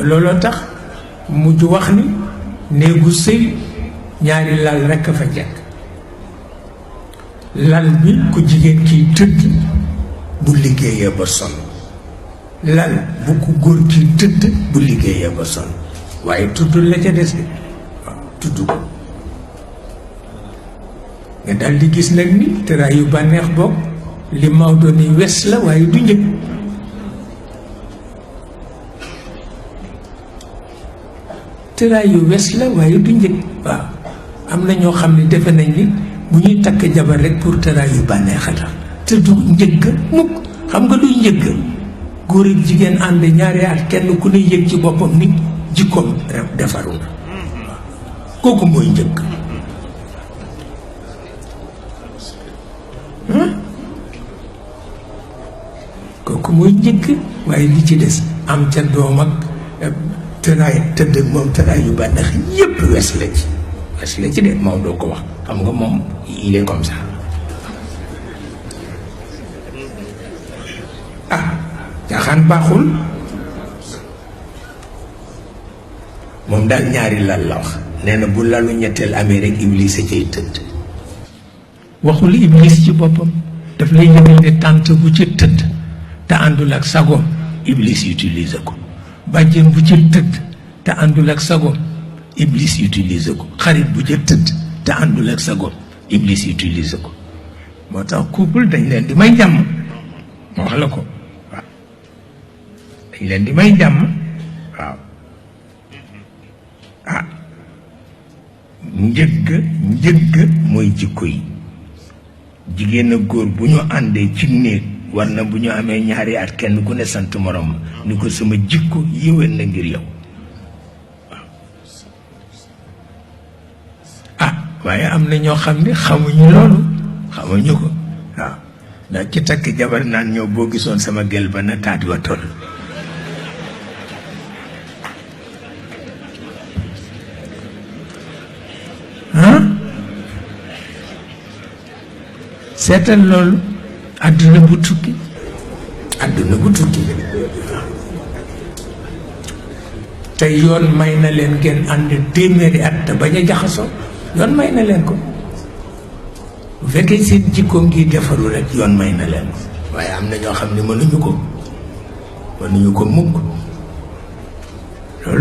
looloo tax mujj wax ni néegu sëy ñaari lal rekk a fa jekk. lal bi ku jigéen kiy tëdd bu liggéeyee ba sonn, lal bu ku góor kiy tëdd bu liggéeyee ba sonn, waaye tuddul la ca des de waaw tudd ko. nga dal di gis nag ni tëraayu bànneex boog li Maodo ni wes la waaye du njëg. tëraayu wes la waaye du njëg. waaw am na ñoo xam ne defe nañ ni bu ñuy takk jabar rek pour tëraayu bànneex a tax te du njëgg mukk. xam nga luy njëgg góor ak jigéen ànd ñaari at kenn ku ne yëg ci boppam ni jikkoom defaru na kooku mooy njëgg. kooku mooy njëkk. waaye li ci des am ca doom ak tëraay tëdd ak moom tëraay yu bànneex yépp wes la ci de moom doo ko wax xam nga moom il est comme ça. caaxaan baaxul. moom daal ñaari lal la wax nee na bu lalu ñetteel amee rek iblis a cay tëdd. waxul iblis ci boppam daf lay yëgal ne tànt bu ci tëdd te àndul ak sagoom iblis utilise ko. bàjjen bu ci tëdd te àndul ak sagoom iblis utilise ko. xarit bu ci tëdd te àndul ak sagoom iblis utilise ko. moo tax couple dañ leen di may jàmm. ma wax la ko waaw dañ leen di may jàmm waaw. njëgg mooy jikko yi. jigéen ak góor bu ñu àndee ci néeg war na bu ñu amee ñaari at kenn ku ne sant morom ni ko sama jikko yéwén na ngir yow waaw. waaye am na ñoo xam ne xamuñu loolu xamuñu ko waaw. ndax ci takk jabar naan ñëw boo gisoon sama gel ba na taat wa toll. seetal loolu àdduna bu tukki te yoon may na leen ngeen ànd téeméeri at te bañ a jaxasoo yoon may na leen ko. bu fekkee seen jikko ngi defaru rek yoon may na leen ko. waaye am na ñoo xam ne mënuñu ko mukk loolu